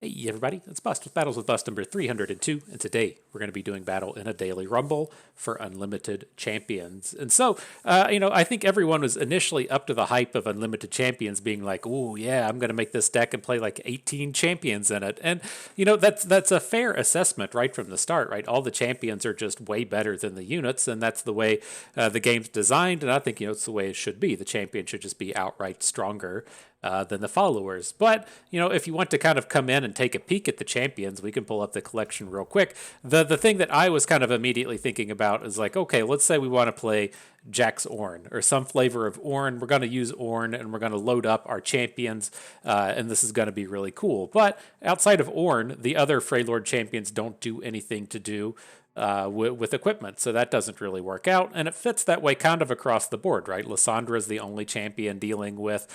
Hey everybody, it's Bust with Battles with Bust number 302, and today we're going to be doing battle in a daily rumble for unlimited champions. And so, I think everyone was initially up to the hype of unlimited champions, being like, "Oh yeah, I'm going to make this deck and play like 18 champions in it." And that's a fair assessment right from the start, right? All the champions are just way better than the units, and that's the way the game's designed. And I think it's the way it should be. The champion should just be outright stronger than the followers. But if you want to kind of come in and take a peek at the champions, we can pull up the collection real quick. The thing that I was kind of immediately thinking about is like, okay, let's say we want to play Jax Ornn or some flavor of Ornn. We're going to use Ornn and we're going to load up our champions, and this is going to be really cool. But outside of Ornn, the other Freylord champions don't do anything to do with equipment, so that doesn't really work out, and it fits that way kind of across the board, right? Lysandra is the only champion dealing with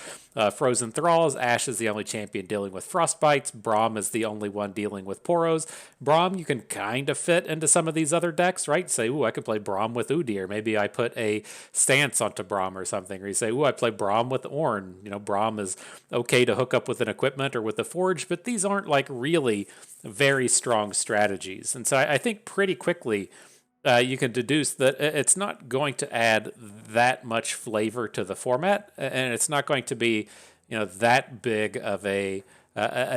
Frozen Thralls, Ashe is the only champion dealing with Frostbites, Braum is the only one dealing with Poros. Braum you can kind of fit into some of these other decks, right? Say, ooh, I could play Braum with Udyr, maybe I put a stance onto Braum or something, or you say, ooh, I play Braum with Ornn. Braum is okay to hook up with an equipment or with a forge, but these aren't like really very strong strategies. And so I think pretty quickly you can deduce that it's not going to add that much flavor to the format, and it's not going to be that big of a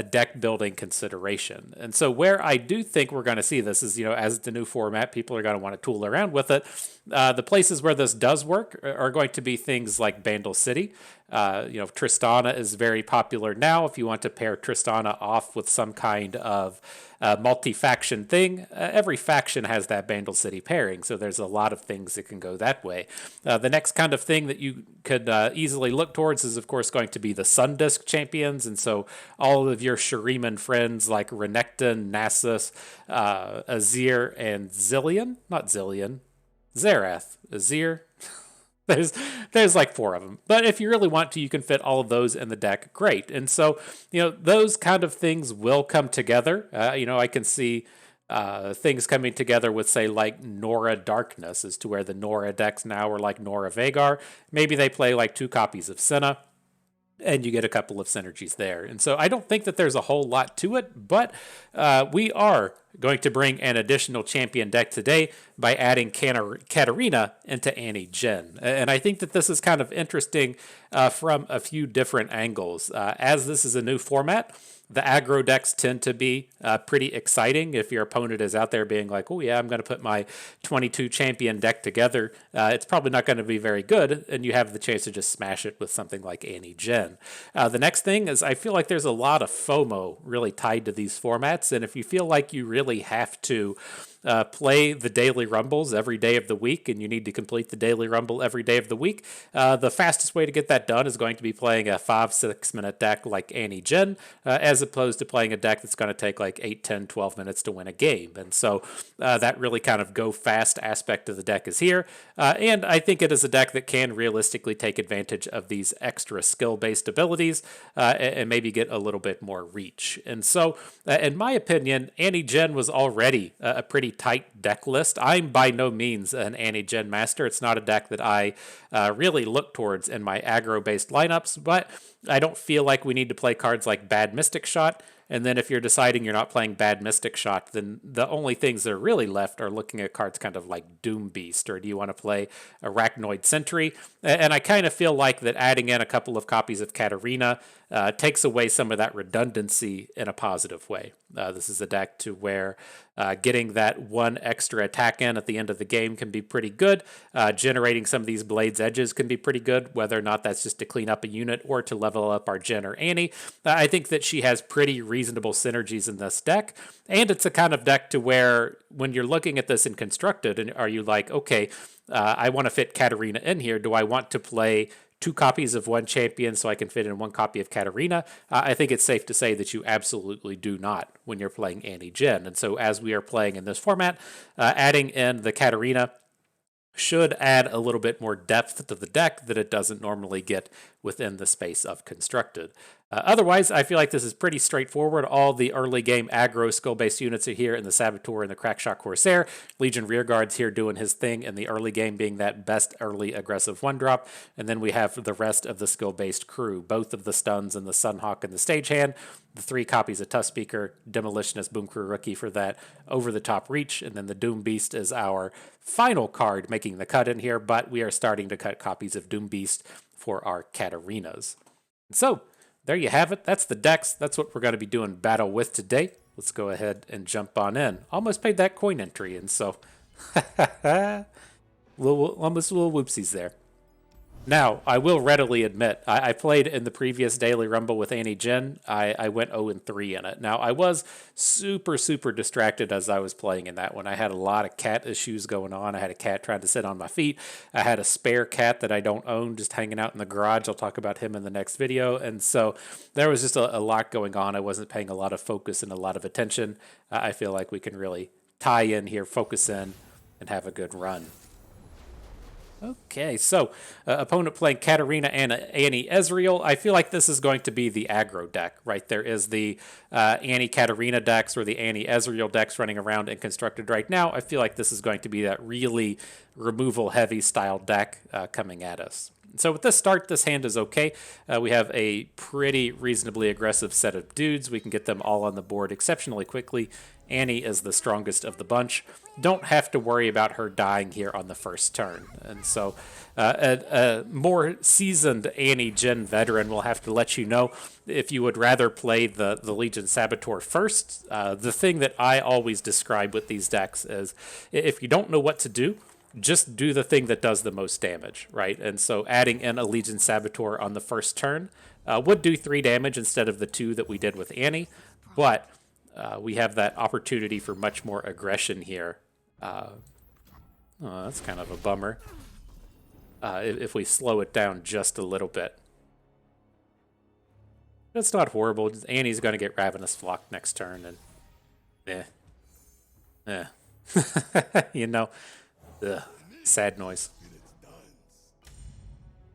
deck building consideration. And so where I do think we're going to see this is, as the new format, people are going to want to tool around with it. The places where this does work are going to be things like Bandle City. Tristana is very popular now. If you want to pair Tristana off with some kind of multi-faction thing, every faction has that Bandle City pairing, so there's a lot of things that can go that way. The next kind of thing that you could easily look towards is, of course, going to be the Sundisk champions, and so all of your Shuriman friends like Renekton, Nasus, Azir, and Zillion, not Zillion, Zerath, Azir. There's like four of them. But if you really want to, you can fit all of those in the deck. Great. And so, those kind of things will come together. I can see things coming together with, say, like Nora Darkness, as to where the Nora decks now are like Nora Vagar. Maybe they play like two copies of Senna, and you get a couple of synergies there. And so I don't think that there's a whole lot to it, but we are going to bring an additional champion deck today by adding Katarina into Jhin. And I think that this is kind of interesting from a few different angles. As this is a new format, the aggro decks tend to be pretty exciting. If your opponent is out there being like, oh yeah, I'm going to put my 22 champion deck together, it's probably not going to be very good, and you have the chance to just smash it with something like Jhin. The next thing is I feel like there's a lot of FOMO really tied to these formats, and if you feel like you really have to play the daily rumbles every day of the week, and you need to complete the daily rumble every day of the week, the fastest way to get that done is going to be playing a 5-6 minute deck like Jhin, as opposed to playing a deck that's going to take like 8, 10, 12 minutes to win a game. And so that really kind of go fast aspect of the deck is here. And I think it is a deck that can realistically take advantage of these extra skill based abilities and maybe get a little bit more reach. And so, in my opinion, Jhin was already a pretty tight deck list. I'm by no means an Jhin master. It's not a deck that I really look towards in my aggro-based lineups, but I don't feel like we need to play cards like Bad Mystic Shot. And then if you're deciding you're not playing Bad Mystic Shot, then the only things that are really left are looking at cards kind of like Doom Beast, or do you want to play Arachnoid Sentry? And I kind of feel like that adding in a couple of copies of Katarina takes away some of that redundancy in a positive way. This is a deck to where getting that one extra attack in at the end of the game can be pretty good. Generating some of these Blade's Edges can be pretty good, whether or not that's just to clean up a unit or to level up our Jhin or Annie. I think that she has pretty reasonable synergies in this deck, and it's a kind of deck to where when you're looking at this in Constructed, and are you like, okay, I want to fit Katarina in here. Do I want to play two copies of one champion so I can fit in one copy of Katarina? I think it's safe to say that you absolutely do not when you're playing Jhin. And so as we are playing in this format, adding in the Katarina should add a little bit more depth to the deck that it doesn't normally get within the space of constructed. Otherwise, I feel like this is pretty straightforward. All the early game aggro skill-based units are here in the Saboteur and the Crackshot Corsair. Legion Rearguard's here doing his thing in the early game, being that best early aggressive one-drop. And then we have the rest of the skill-based crew, both of the stuns and the Sunhawk and the Stagehand, the 3 copies of Tusk Speaker, Demolitionist, Boom Crew Rookie for that over-the-top reach, and then the Doom Beast is our final card making the cut in here, but we are starting to cut copies of Doom Beast for our Katarinas. So, there you have it. That's the decks. That's what we're going to be doing battle with today. Let's go ahead and jump on in. Almost paid that coin entry, and so almost little whoopsies there. Now, I will readily admit, I played in the previous Daily Rumble with Jhin. I went 0-3 in it. Now, I was super distracted as I was playing in that one. I had a lot of cat issues going on. I had a cat trying to sit on my feet. I had a spare cat that I don't own just hanging out in the garage. I'll talk about him in the next video. And so there was just a lot going on. I wasn't paying a lot of focus and a lot of attention. I feel like we can really tie in here, focus in, and have a good run. Okay, so opponent playing Katarina and Annie Ezreal. I feel like this is going to be the aggro deck, right? There is the Annie Katarina decks or the Annie Ezreal decks running around and constructed right now. I feel like this is going to be that really removal heavy style deck coming at us. So with this start, this hand is okay. We have a pretty reasonably aggressive set of dudes. We can get them all on the board exceptionally quickly. Annie is the strongest of the bunch. Don't have to worry about her dying here on the first turn. And so a more seasoned Annie Jhin veteran will have to let you know if you would rather play the Legion Saboteur first. The thing that I always describe with these decks is if you don't know what to do, just do the thing that does the most damage, right? And so adding in a Legion Saboteur on the first turn would do 3 damage instead of the 2 that we did with Annie, but we have that opportunity for much more aggression here. Oh, that's kind of a bummer. If we slow it down just a little bit. That's not horrible. Annie's going to get Ravenous Flock next turn, and you know, ugh, sad noise.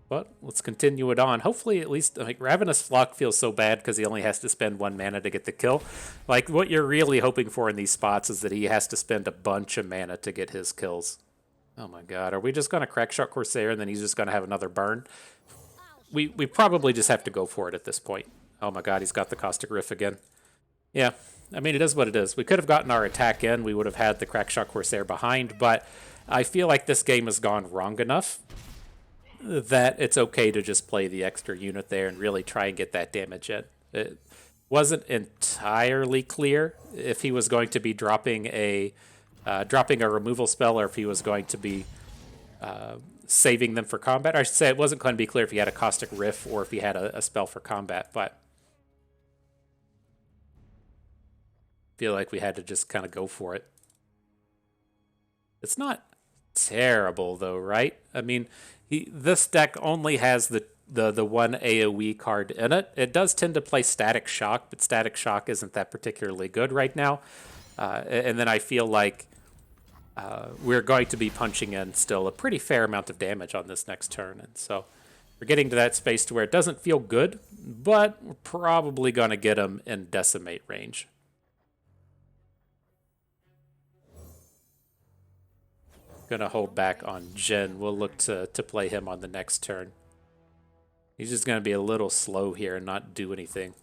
But let's continue it on. Hopefully, at least, like, Ravenous Flock feels so bad because he only has to spend 1 mana to get the kill. Like, what you're really hoping for in these spots is that he has to spend a bunch of mana to get his kills. Oh my god, are we just going to Crackshot Corsair and then he's just going to have another burn? We probably just have to go for it at this point. Oh my god, he's got the Caustic Rift again. Yeah, I mean, it is what it is. We could have gotten our attack in. We would have had the Crackshot Corsair behind, but I feel like this game has gone wrong enough that it's okay to just play the extra unit there and really try and get that damage in. It wasn't entirely clear if he was going to be dropping a removal spell or if he was going to be saving them for combat. I should say it wasn't going to be clear if he had a Caustic Rift or if he had a spell for combat, but I feel like we had to just kind of go for it. It's not terrible though, right? I mean, this deck only has the one AoE card in it. It does tend to play Static Shock, but Static Shock isn't that particularly good right now. And then I feel like we're going to be punching in still a pretty fair amount of damage on this next turn. And so we're getting to that space to where it doesn't feel good, but we're probably going to get him in Decimate range. Gonna hold back on Jhin. We'll look to play him on the next turn. He's just gonna be a little slow here and not do anything.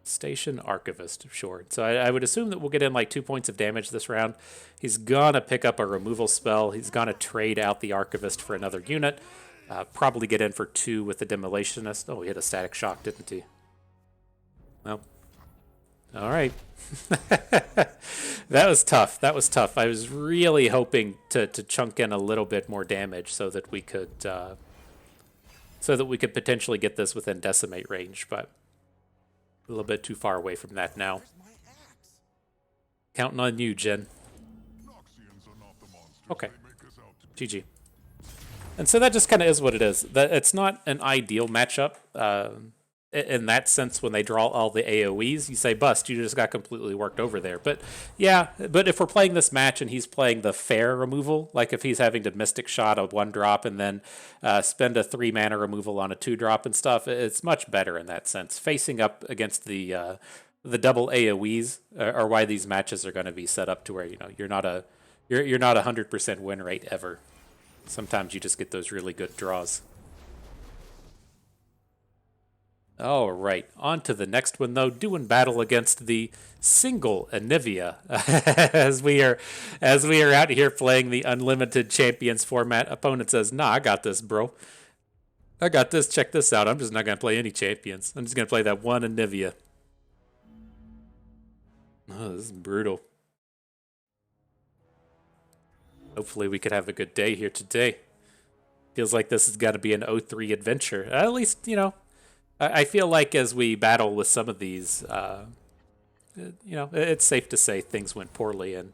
Station Archivist, sure. So I would assume that we'll get in like 2 points of damage this round. He's gonna pick up a removal spell. He's gonna trade out the Archivist for another unit. Probably get in for 2 with the Demolitionist. Oh, he hit a Static Shock, didn't he? Well, all right. That was tough. That was tough. I was really hoping to chunk in a little bit more damage so that we could potentially get this within Decimate range, but a little bit too far away from that now. Counting on you, Jhin. Okay. GG. And so that just kind of is what it is. It's not an ideal matchup. in that sense, when they draw all the AoEs, you say bust. You just got completely worked over there. But yeah, but if we're playing this match and he's playing the fair removal, like if he's having to Mystic Shot a 1-drop and then spend a 3-mana removal on a 2-drop and stuff, it's much better in that sense. Facing up against the double AoEs are why these matches are going to be set up to where you're not a you're not 100% win rate ever. Sometimes you just get those really good draws. All right, on to the next one though. Doing battle against the single Anivia, as we are out here playing the unlimited champions format. Opponent says, "Nah, I got this, bro. I got this. Check this out. I'm just not gonna play any champions. I'm just gonna play that one Anivia." Oh, this is brutal. Hopefully, we could have a good day here today. Feels like this has got to be an 0-3 adventure. At least, I feel like as we battle with some of these, it's safe to say things went poorly, and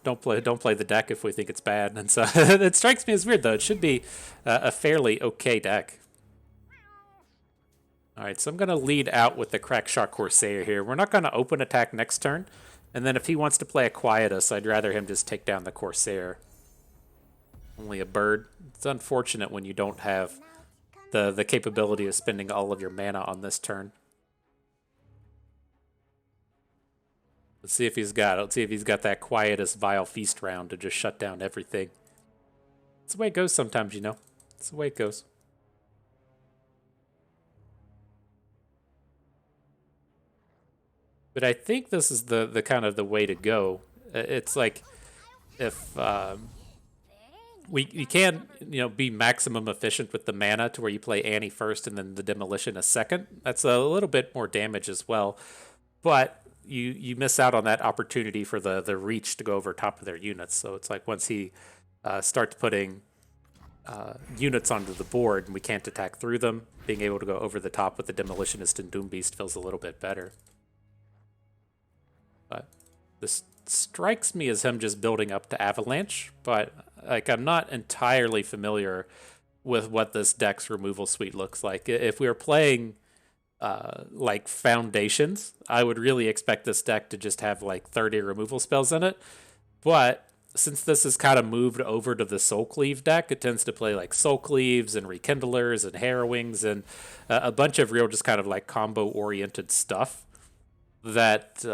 don't play the deck if we think it's bad. And so it strikes me as weird though. It should be a fairly okay deck. All right, so I'm gonna lead out with the Crackshot Corsair here. We're not gonna open attack next turn, and then if he wants to play a Quietus, I'd rather him just take down the Corsair. Only a bird. It's unfortunate when you don't have the capability of spending all of your mana on this turn. Let's see if he's got it. Let's see if he's got that Quietus Vile Feast round to just shut down everything. It's the way it goes sometimes, It's the way it goes. But I think this is the kind of the way to go. It's like if we can be maximum efficient with the mana to where you play Annie first and then the Demolitionist second. That's a little bit more damage as well, but you miss out on that opportunity for the reach to go over top of their units. So it's like once he starts putting units onto the board and we can't attack through them, being able to go over the top with the Demolitionist and Doom Beast feels a little bit better. But this strikes me as him just building up to Avalanche, but I'm not entirely familiar with what this deck's removal suite looks like. If we were playing like Foundations, I would really expect this deck to just have like 30 removal spells in it. But since this is kind of moved over to the Soul Cleave deck, it tends to play like Soul Cleaves and Rekindlers and Harrowings and a bunch of real just kind of like combo-oriented stuff that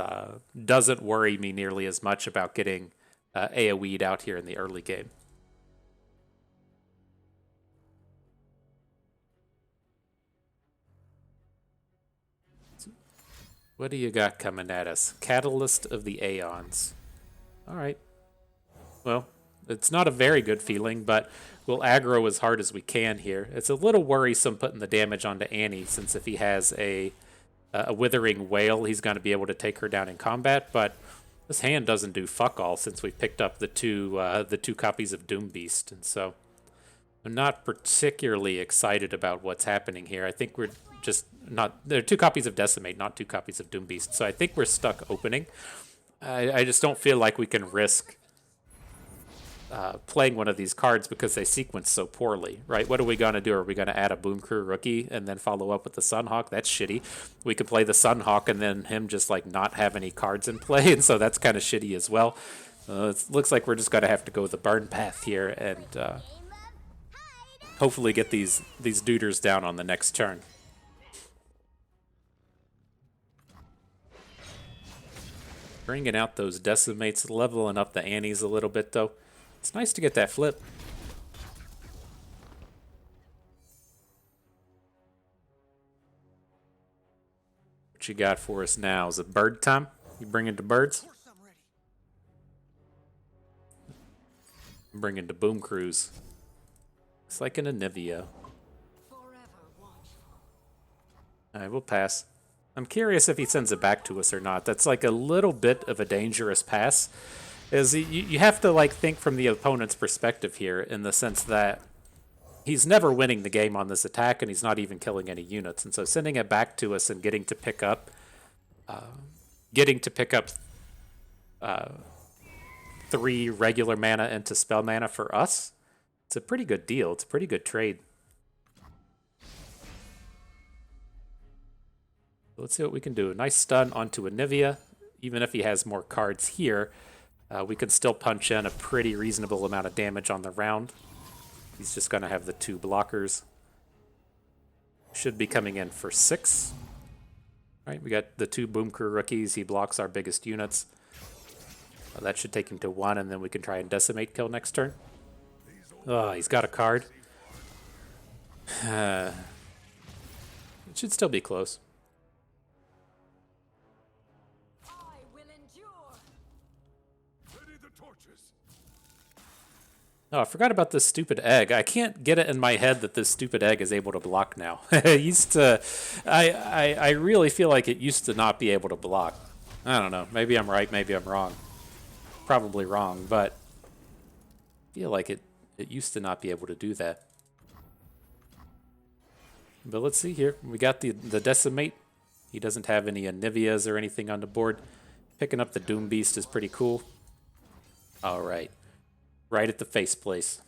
doesn't worry me nearly as much about getting AoE'd out here in the early game. What do you got coming at us? Catalyst of the Aeons. All right. Well, it's not a very good feeling, but we'll aggro as hard as we can here. It's a little worrisome putting the damage onto Annie, since if he has a Withering Wail, he's going to be able to take her down in combat, but this hand doesn't do fuck all since we picked up the two copies of Doom Beast, and so I'm not particularly excited about what's happening here. I think we're just not... There are 2 copies of Decimate, not 2 copies of Doom Beast, so I think we're stuck opening. I just don't feel like we can risk playing one of these cards because they sequence so poorly, right? What are we going to do? Are we going to add a Boom Crew rookie and then follow up with the Sunhawk? That's shitty. We could play the Sunhawk and then him just like not have any cards in play, and so that's kind of shitty as well. It looks like we're just going to have to go the burn path here and hopefully get these duders down on the next turn. Bringing out those Decimates, leveling up the Annies a little bit though. It's nice to get that flip. What you got for us now? Is it bird time? You bringing the birds? I'm bringing the Boom Crews. It's like an Anivia. Alright, we'll pass. I'm curious if he sends it back to us or not. That's like a little bit of a dangerous pass. You have to like think from the opponent's perspective here, in the sense that he's never winning the game on this attack and he's not even killing any units. And so sending it back to us and getting to pick up 3 regular mana into spell mana for us, it's a pretty good deal. It's a pretty good trade. Let's see what we can do. Nice stun onto Anivia. Even if he has more cards here, we can still punch in a pretty reasonable amount of damage on the round. He's just going to have the 2 blockers. Should be coming in for 6. All right, we got the 2 Boom Crew rookies. He blocks our biggest units. That should take him to 1, and then we can try and decimate kill next turn. Oh, he's got a card. It should still be close. Oh, I forgot about this stupid egg. I can't get it in my head that this stupid egg is able to block now. It used to... I really feel like it used to not be able to block. I don't know. Maybe I'm right, maybe I'm wrong. Probably wrong, but I feel like it used to not be able to do that. But let's see here. We got the Decimate. He doesn't have any Anivias or anything on the board. Picking up the Doom Beast is pretty cool. All right. Right at the face place.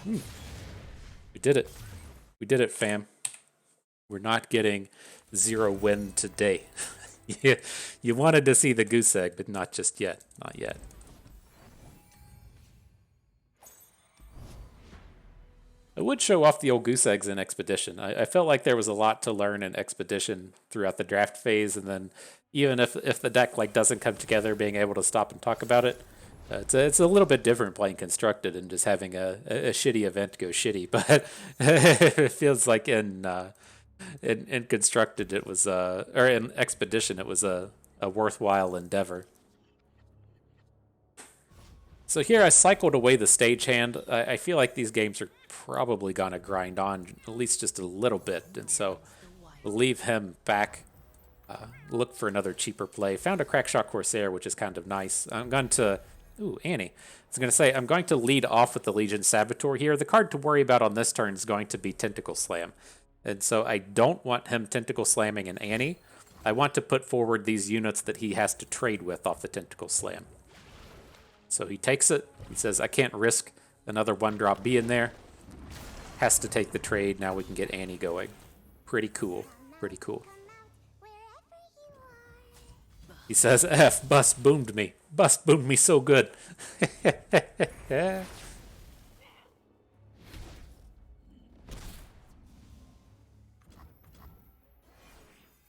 We did it. We did it, fam. We're not getting 0 win today. You wanted to see the goose egg, but not just yet. Not yet. I would show off the old goose eggs in Expedition. I felt like there was a lot to learn in Expedition throughout the draft phase, and then even if the deck like doesn't come together, being able to stop and talk about it. It's a little bit different playing Constructed and just having a shitty event go shitty, but it feels like in Constructed it was or in Expedition it was a worthwhile endeavor. So here I cycled away the stagehand. I feel like these games are probably gonna grind on at least just a little bit, and so we'll leave him back. Look for another cheaper play. Found a Crackshot Corsair, which is kind of nice. I'm going to... Ooh, Annie. I was going to say, I'm going to lead off with the Legion Saboteur here. The card to worry about on this turn is going to be Tentacle Slam. And so I don't want him Tentacle Slamming an Annie. I want to put forward these units that he has to trade with off the Tentacle Slam. So he takes it. He says, I can't risk another 1-drop being there. Has to take the trade. Now we can get Annie going. Pretty cool. Pretty cool. He says, F, Bust boomed me. Bust boomed me so good.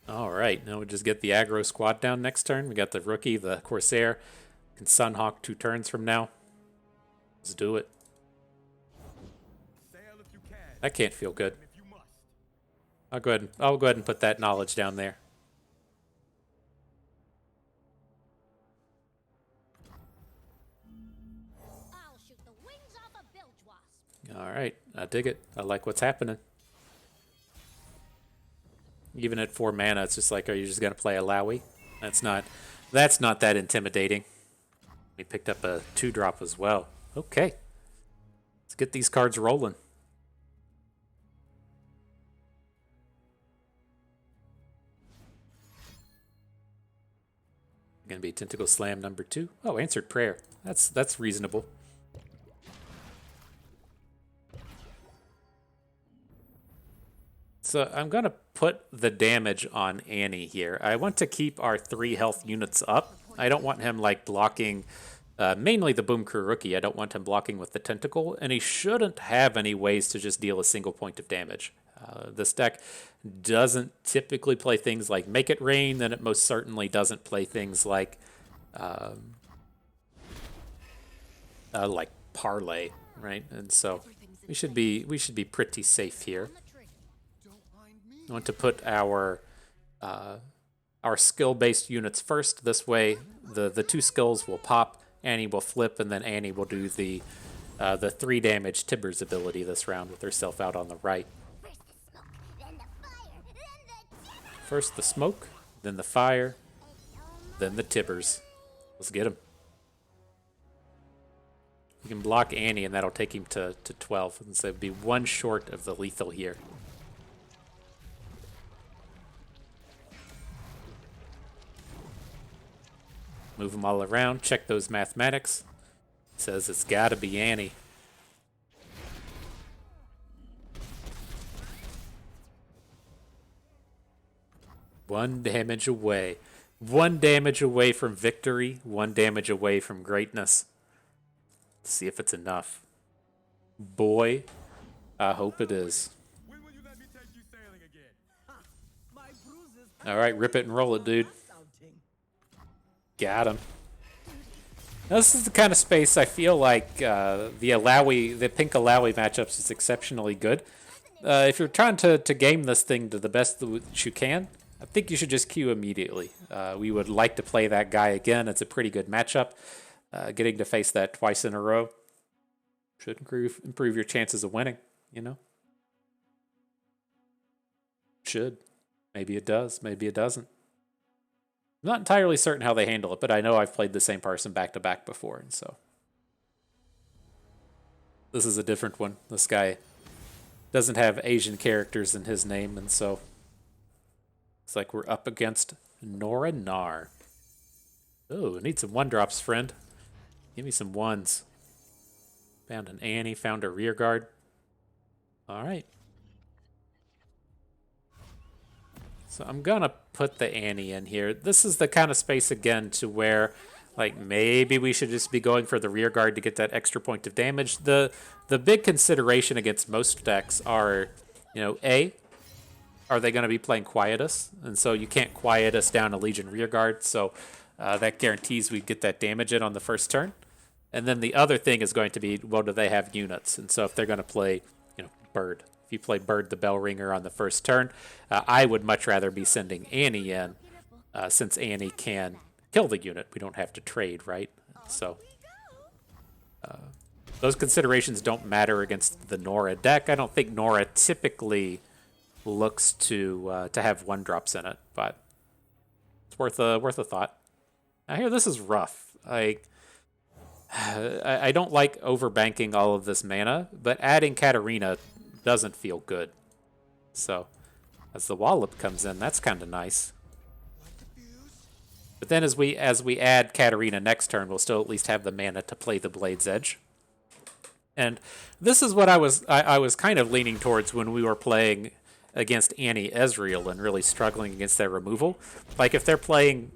All right, now we just get the aggro squad down next turn. We got the rookie, the Corsair, can Sunhawk 2 turns from now. Let's do it. That can't feel good. I'll go ahead and put that knowledge down there. All right, I dig it. I like what's happening. Even at 4 mana, it's just like, are you just gonna play a Lowy? That's not that intimidating. We picked up a 2-drop as well. Okay, let's get these cards rolling. Gonna be Tentacle Slam number 2. Oh, Answered Prayer. That's reasonable. So I'm going to put the damage on Annie here. I want to keep our 3 health units up. I don't want him like blocking, mainly the Boom Crew rookie. I don't want him blocking with the Tentacle, and he shouldn't have any ways to just deal a single point of damage. This deck doesn't typically play things like Make It Rain, then it most certainly doesn't play things like Parlay, right? And so we should be pretty safe here. I want to put our skill-based units first. This way, the 2 skills will pop, Annie will flip, and then Annie will do the 3 damage Tibbers ability this round with herself out on the right. First the smoke, then the fire, then the Tibbers. Let's get him. You can block Annie, and that'll take him to 12. And so it'd be 1 short of the lethal here. Move them all around, check those mathematics. It says it's gotta be Annie. One damage away. One damage away from victory. One damage away from greatness. Let's see if it's enough. Boy, I hope it is. All right, rip it and roll it, dude. Got him. Now, this is the kind of space I feel like the pink Alawi matchups is exceptionally good. If you're trying to game this thing to the best that you can, I think you should just queue immediately. We would like to play that guy again. It's a pretty good matchup. Getting to face that twice in a row should improve your chances of winning, you know? Should. Maybe it does. Maybe it doesn't. I'm not entirely certain how they handle it, but I know I've played the same person back-to-back before, and so... This is a different one. This guy doesn't have Asian characters in his name, and so... It's like we're up against Nora Nar. Oh, I need some one-drops, friend. Give me some ones. Found an Annie, found a rear guard. All right. So I'm gonna put the Annie in here. This is the kind of space, again, to where, like, maybe we should just be going for the rear guard to get that extra point of damage. The big consideration against most decks are, you know, A, are they going to be playing Quietus? And so you can't Quietus down a Legion rear guard, so that guarantees we get that damage in on the first turn. And then the other thing is going to be, well, do they have units? And so if they're going to play, you know, Bird, if you play Bird the Bell Ringer on the first turn, I would much rather be sending Annie in, since Annie can kill the unit. We don't have to trade, right? So those considerations don't matter against the Nora deck. I don't think Nora typically looks to have one drops in it, but it's worth a thought. Now here, this is rough. I don't like overbanking all of this mana, but adding Katarina doesn't feel good. So as the Wallop comes in, that's kind of nice. But then as we add Katarina next turn, we'll still at least have the mana to play the Blade's Edge. And this is what I was kind of leaning towards when we were playing against Annie Ezreal and really struggling against their removal. Like if they're playing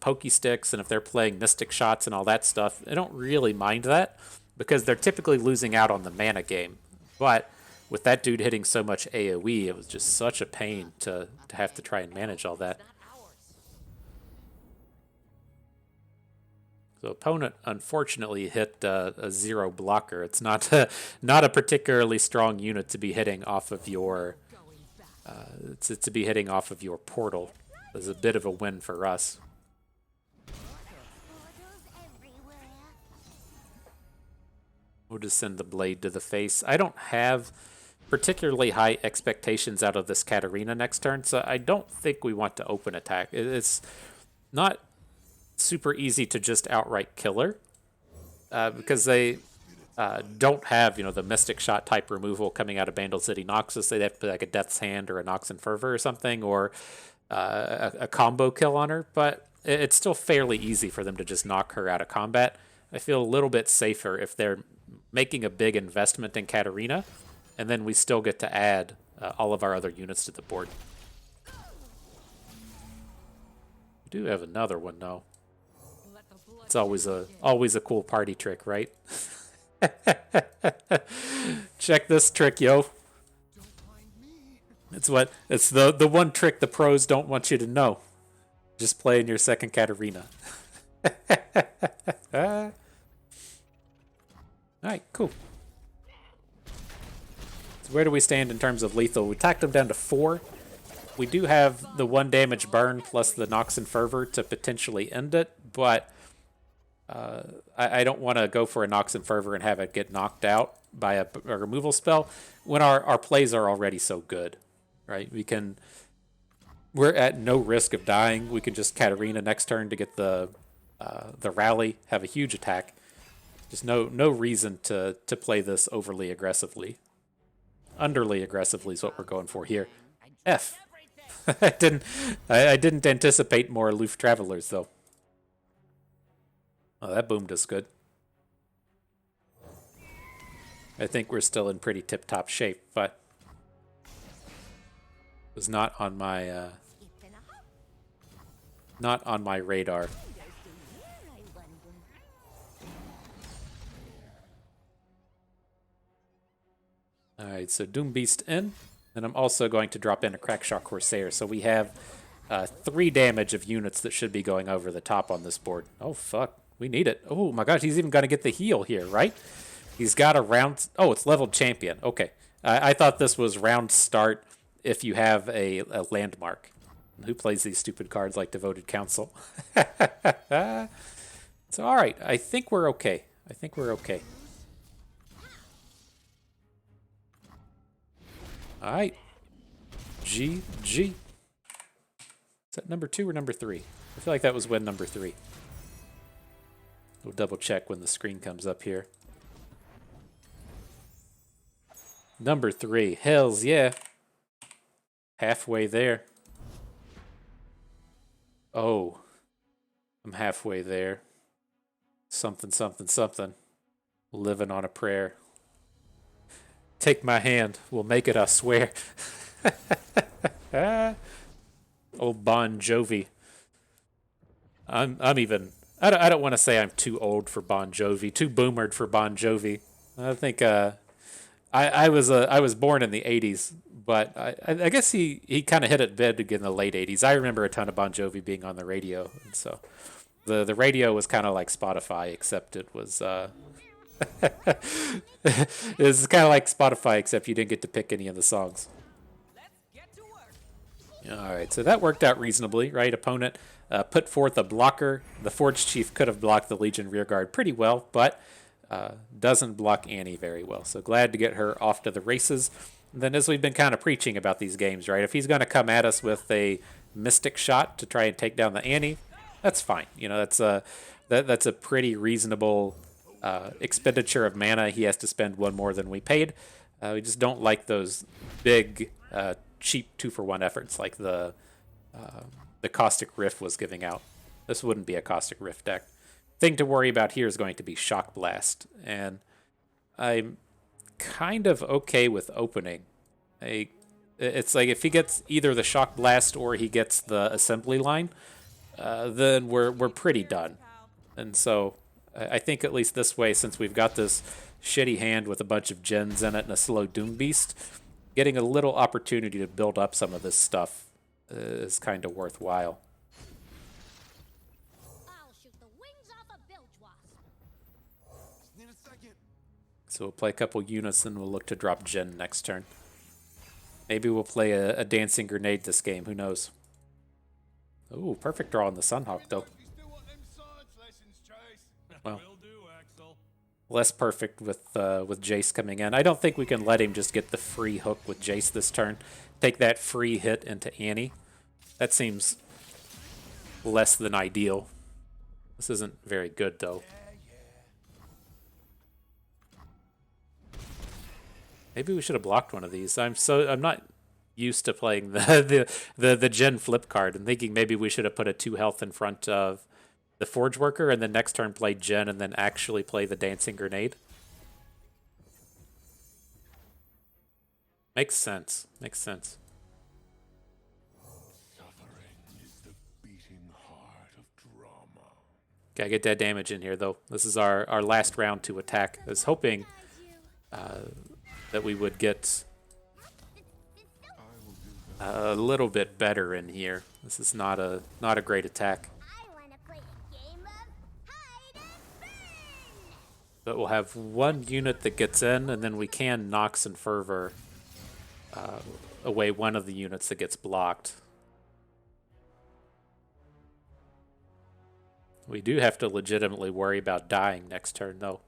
Pokey Sticks and if they're playing Mystic Shots and all that stuff, I don't really mind that because they're typically losing out on the mana game. But with that dude hitting so much AoE, it was just such a pain to have to try and manage all that. So opponent unfortunately hit a 0 blocker. It's not a particularly strong unit to be hitting off of your to be hitting off of your portal. It's a bit of a win for us. We'll just send the blade to the face. I don't have particularly high expectations out of this Katarina next turn, so I don't think we want to open attack. It's not super easy to just outright kill her because they don't have the Mystic Shot type removal coming out of Bandle City Noxus. They'd have to play like a Death's Hand or a Nox and Fervor or something, or a combo kill on her, but it's still fairly easy for them to just knock her out of combat. I feel a little bit safer if they're making a big investment in Katarina, and then we still get to add all of our other units to the board. We do have another one though. It's always a cool party trick, right? Check this trick, yo. It's the one trick the pros don't want you to know. Just playing your second Katarina. Alright, cool. So where do we stand in terms of lethal? We tacked them down to 4. We do have the 1 damage burn plus the Nox and Fervor to potentially end it, but I don't want to go for a Nox and Fervor and have it get knocked out by a removal spell when our plays are already so good, right? We're at no risk of dying. We can just Katarina next turn to get the rally, have a huge attack. Just no reason to play this overly aggressively. Underly aggressively is what we're going for here. F. I didn't anticipate more aloof travelers though. Oh, that boomed us good. I think we're still in pretty tip-top shape, but it was not on my Not on my radar. Alright, so Doom Beast in. And I'm also going to drop in a Crackshaw Corsair. So we have 3 damage of units that should be going over the top on this board. Oh, fuck. We need it. Oh, my gosh. He's even going to get the heal here, right? He's got a round... Oh, it's leveled champion. Okay. I thought this was round start if you have a landmark. Who plays these stupid cards like Devoted Council? So, all right. I think we're okay. I think we're okay. All right. GG. Is that number 2 or number 3? I feel like that was win number 3. We'll double check when the screen comes up here. Number 3. Hells yeah. Halfway there. Oh. I'm halfway there. Something, something, something. Living on a prayer. Take my hand. We'll make it, I swear. Old Bon Jovi. I'm even... I don't want to say I'm too old for Bon Jovi. Too boomered for Bon Jovi. I think... I was born in the 80s, but I guess he kind of hit it big in the late 80s. I remember a ton of Bon Jovi being on the radio, and so the radio was kind of like Spotify, except it was it was kind of like Spotify, except you didn't get to pick any of the songs. All right, so that worked out reasonably, right? Opponent put forth a blocker. The Forge Chief could have blocked the Legion rearguard pretty well, but doesn't block Annie very well. So glad to get her off to the races. And then, as we've been kind of preaching about these games, right? If he's going to come at us with a Mystic Shot to try and take down the Annie, that's fine. You know, that's a pretty reasonable expenditure of mana. He has to spend 1 more than we paid. We just don't like those big, cheap 2-for-1 efforts like the Caustic Rift was giving out. This wouldn't be a Caustic Rift deck. Thing to worry about here is going to be Shock Blast, and I'm kind of okay with opening. It's like if he gets either the Shock Blast or he gets the Assembly Line, then we're pretty done. And so I think at least this way, since we've got this shitty hand with a bunch of gens in it and a slow Doom Beast, getting a little opportunity to build up some of this stuff is kind of worthwhile. So we'll play a couple units and we'll look to drop Jhin next turn. Maybe we'll play a Dancing Grenade this game, who knows. Ooh, perfect draw on the Sunhawk though. Well, less perfect with Jace coming in. I don't think we can let him just get the free hook with Jace this turn. Take that free hit into Annie. That seems less than ideal. This isn't very good though. Maybe we should have blocked one of these. I'm not used to playing the Jhin flip card and thinking maybe we should have put a 2 health in front of the Forge Worker and then next turn play Jhin and then actually play the Dancing Grenade. Makes sense. Makes sense. Suffering is the beating heart of drama. Gotta get that damage in here though. This is our last round to attack. I was hoping that we would get a little bit better in here. This is not a great attack. But we'll have 1 unit that gets in, and then we can Nox and Fervor away one of the units that gets blocked. We do have to legitimately worry about dying next turn, though.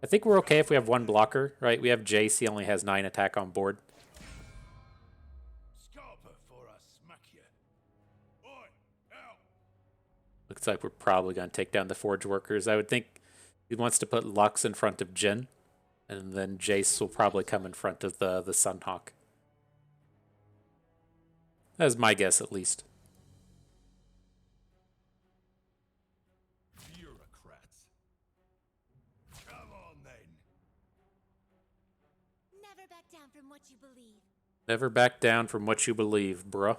I think we're okay if we have 1 blocker, right? We have Jace, he only has 9 attack on board. Looks like we're probably going to take down the Forge Workers. I would think he wants to put Lux in front of Jhin, and then Jace will probably come in front of the Sunhawk. That's my guess, at least. Never back down from what you believe, bruh.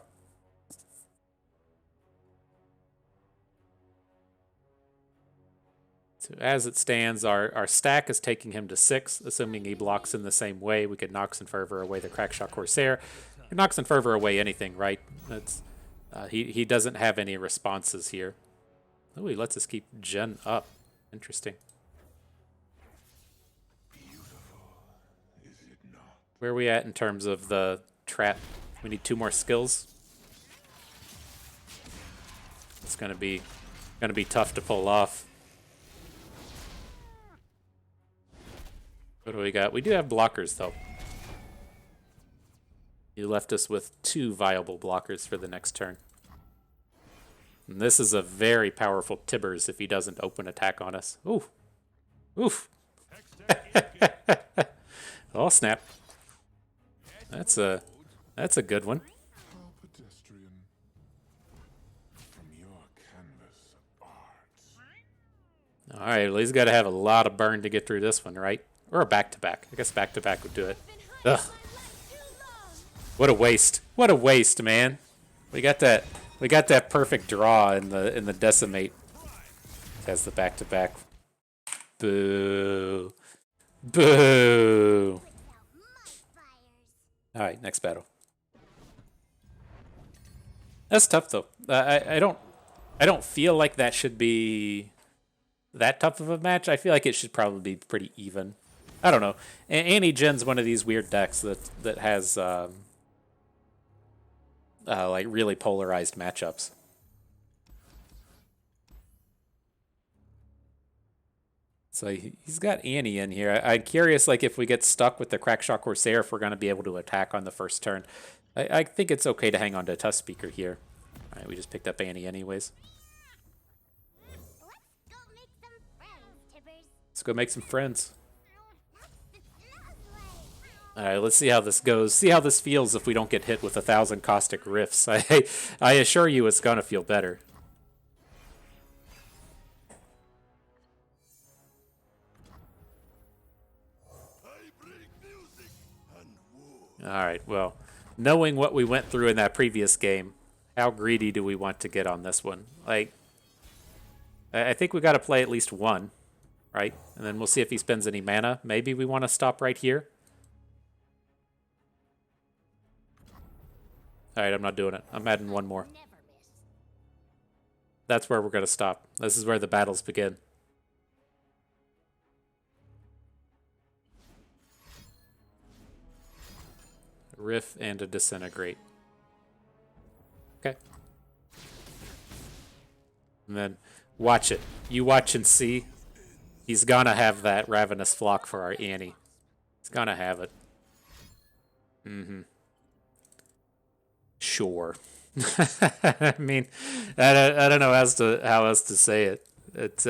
So as it stands, our stack is taking him to 6, assuming he blocks in the same way. We could Nox and Fervor away the Crackshot Corsair. Nox and Fervor away anything, right? That's he doesn't have any responses here. Oh, he lets us keep Jhin up. Interesting. Where are we at in terms of the trap? We need 2 more skills. It's gonna be tough to pull off. What do we got? We do have blockers though. You left us with 2 viable blockers for the next turn. And this is a very powerful Tibbers if he doesn't open attack on us. Oof. Oof. Oh, snap. That's a good one. Alright, well, he's got to have a lot of burn to get through this one, right? Or a back-to-back. I guess back-to-back would do it. Ugh. What a waste. What a waste, man. We got that perfect draw in the decimate. Has the back-to-back. Boo. Boo. Alright, next battle. That's tough though. I don't feel like that should be that tough of a match. I feel like it should probably be pretty even. I don't know. Annie Jin's one of these weird decks that has like really polarized matchups. So he's got Annie in here. I'm curious, like, if we get stuck with the Crackshot Corsair, if we're going to be able to attack on the first turn. I think it's okay to hang on to Tusk Speaker here. All right, we just picked up Annie anyways. Let's go make some friends. All right, let's see how this goes. See how this feels if we don't get hit with 1,000 Caustic Rifts. I assure you it's going to feel better. Alright, well, knowing what we went through in that previous game, how greedy do we want to get on this one? Like, I think we got to play at least 1, right? And then we'll see if he spends any mana. Maybe we want to stop right here. Alright, I'm not doing it. I'm adding 1 more. That's where we're going to stop. This is where the battles begin. Riff and a Disintegrate. Okay. And then watch it. You watch and see. He's gonna have that Ravenous Flock for our Annie. He's gonna have it. Mm-hmm. Sure. I mean, I don't know how else to say it. It's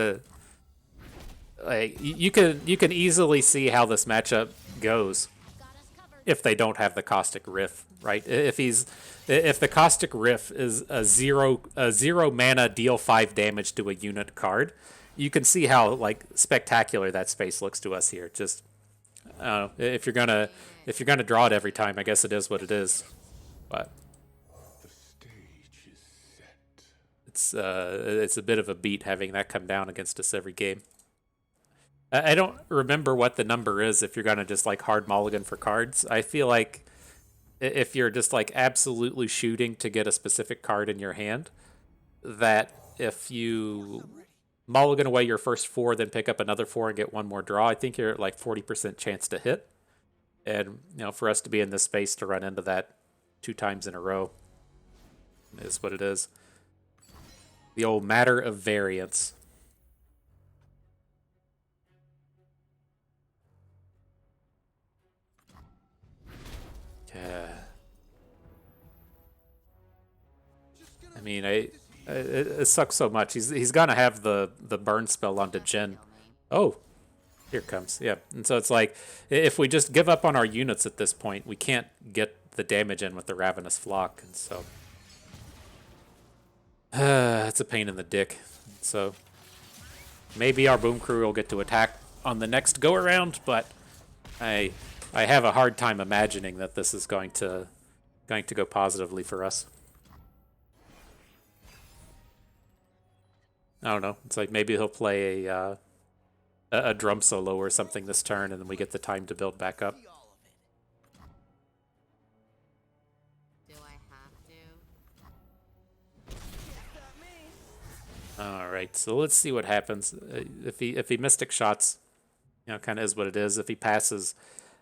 like you can easily see how this matchup goes. If they don't have the Caustic Riff, right? If the Caustic Riff is a zero mana deal 5 damage to a unit card, you can see how like spectacular that space looks to us here. Just if you're gonna draw it every time, I guess it is what it is. But it's a bit of a beat having that come down against us every game. I don't remember what the number is if you're going to just like hard mulligan for cards. I feel like if you're just like absolutely shooting to get a specific card in your hand, that if you mulligan away your first 4, then pick up another 4 and get 1 more draw, I think you're at like 40% chance to hit. And, you know, for us to be in this space to run into that 2 times in a row is what it is. The old matter of variance. Yeah. I mean, it sucks so much. He's gonna have the burn spell onto Jhin. Oh, here it comes. Yeah, and so it's like if we just give up on our units at this point, we can't get the damage in with the Ravenous Flock, and so it's a pain in the dick. So maybe our Boom Crew will get to attack on the next go around, but I have a hard time imagining that this is going to go positively for us. I don't know. It's like maybe he'll play a a drum solo or something this turn, and then we get the time to build back up. Do I have to? All right, so let's see what happens. If he Mystic Shots, kind of is what it is. If he passes,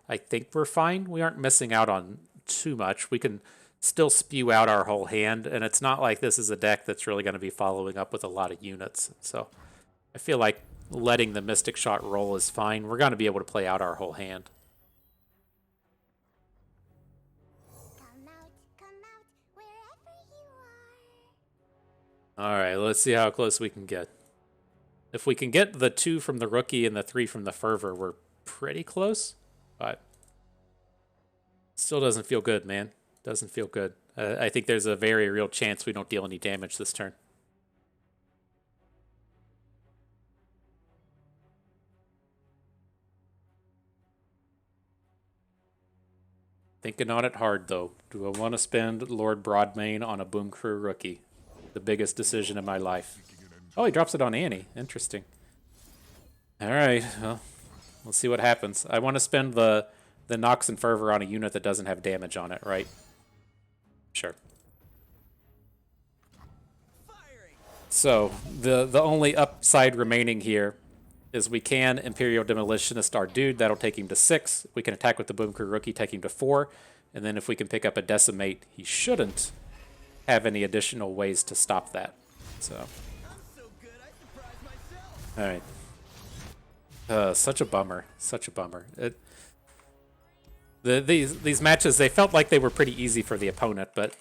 I think we're fine. We aren't missing out on too much. We can still spew out our whole hand, and it's not like this is a deck that's really going to be following up with a lot of units. So I feel like letting the Mystic Shot roll is fine. We're going to be able to play out our whole hand. Come out, wherever you are. All right, let's see how close we can get. If we can get the 2 from the Rookie and the 3 from the Fervor, we're pretty close, but still doesn't feel good, man. Doesn't feel good. I think there's a very real chance we don't deal any damage this turn. Thinking on it hard, though. Do I want to spend Lord Broadmane on a Boom Crew Rookie? The biggest decision in my life. Oh, he drops it on Annie. Interesting. All right, well, we'll see what happens. I want to spend the Nox and Fervor on a unit that doesn't have damage on it, right? Sure. So, the only upside remaining here is we can Imperial Demolitionist our dude. That'll take him to 6. We can attack with the Boom Crew Rookie, take him to 4. And then if we can pick up a Decimate, he shouldn't have any additional ways to stop that. So, all right. Such a bummer. Such a bummer. These matches, they felt like they were pretty easy for the opponent, but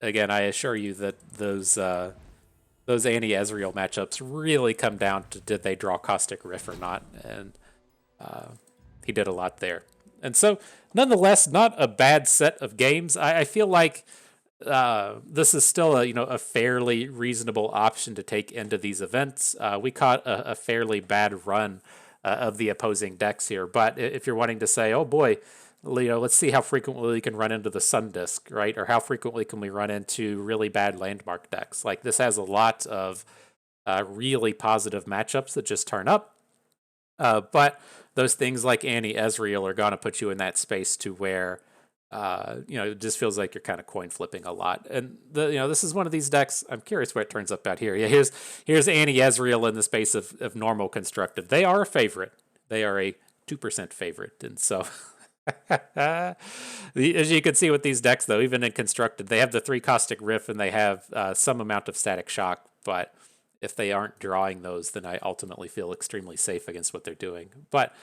again, I assure you that those Annie-Ezreal matchups really come down to did they draw Caustic Riff or not, and he did a lot there. And so, nonetheless, not a bad set of games. I feel like this is still a fairly reasonable option to take into these events. We caught a fairly bad run of the opposing decks here, but if you're wanting to say, oh boy, let's see how frequently we can run into the Sun Disk, right? Or how frequently can we run into really bad landmark decks? Like, this has a lot of really positive matchups that just turn up. But those things like Annie-Ezreal are going to put you in that space to where, it just feels like you're kind of coin flipping a lot. And this is one of these decks. I'm curious where it turns up out here. Yeah, here's Annie-Ezreal in the space of normal constructed. They are a favorite. They are a 2% favorite, and so. As you can see with these decks, though, even in constructed, they have the 3 Caustic Riff and they have some amount of Static Shock. But if they aren't drawing those, then I ultimately feel extremely safe against what they're doing. But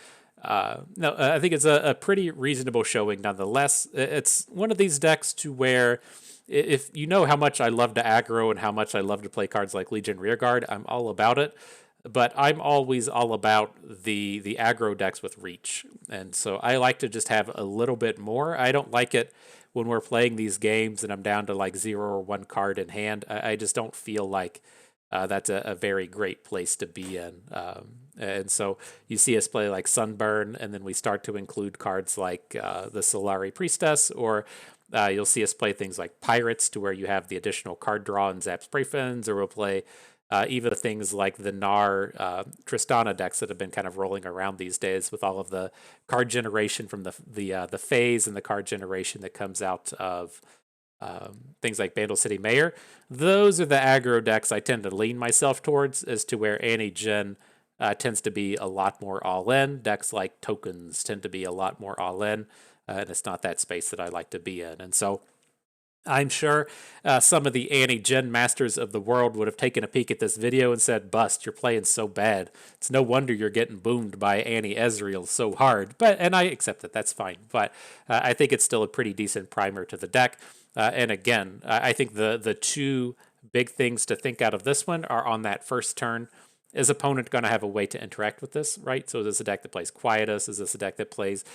no, I think it's a pretty reasonable showing nonetheless. It's one of these decks to where, if you know how much I love to aggro and how much I love to play cards like Legion Rearguard, I'm all about it. But I'm always all about the aggro decks with reach. And so I like to just have a little bit more. I don't like it when we're playing these games and I'm down to like 0 or 1 card in hand. I just don't feel like that's a very great place to be in. And so you see us play like Sunburn, and then we start to include cards like the Solari Priestess, or you'll see us play things like Pirates, to where you have the additional card draw and Zap Spray Fins, or we'll play even things like the Gnar Tristana decks that have been kind of rolling around these days, with all of the card generation from the phase and the card generation that comes out of things like Bandle City Mayor. Those are the aggro decks I tend to lean myself towards, as to where Annie-Jhin tends to be a lot more all-in. Decks like Tokens tend to be a lot more all-in, and it's not that space that I like to be in. And so I'm sure some of the Annie-Jhin masters of the world would have taken a peek at this video and said, Bust, you're playing so bad. It's no wonder you're getting boomed by Annie-Ezreal so hard. And I accept that. That's fine. But I think it's still a pretty decent primer to the deck. And again, I think the 2 big things to think out of this one are on that first turn. Is opponent going to have a way to interact with this, right? So is this a deck that plays Quietus? Is this a deck that plays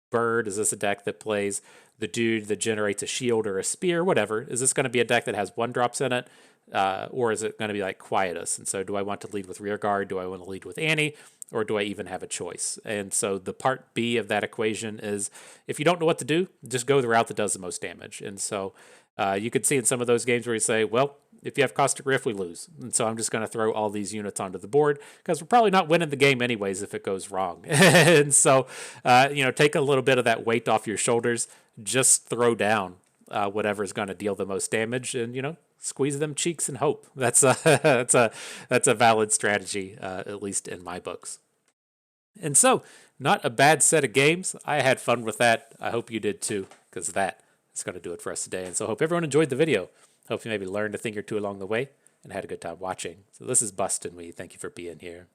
Bird? Is this a deck that plays the dude that generates a shield or a spear? Whatever. Is this going to be a deck that has 1-drops in it? Or is it going to be like Quietus? And so do I want to lead with Rearguard? Do I want to lead with Annie? Or do I even have a choice? And so the part B of that equation is, if you don't know what to do, just go the route that does the most damage. And so you could see in some of those games where you say, well, If you have Caustic Rift, we lose. And so I'm just going to throw all these units onto the board because we're probably not winning the game anyways if it goes wrong. And so, take a little bit of that weight off your shoulders. Just throw down whatever is going to deal the most damage, and squeeze them cheeks and hope. That's a that's a valid strategy, at least in my books. And so, not a bad set of games. I had fun with that. I hope you did too, because that is going to do it for us today. And so, hope everyone enjoyed the video. Hope you maybe learned a thing or two along the way and had a good time watching. So, this is Bust and we thank you for being here.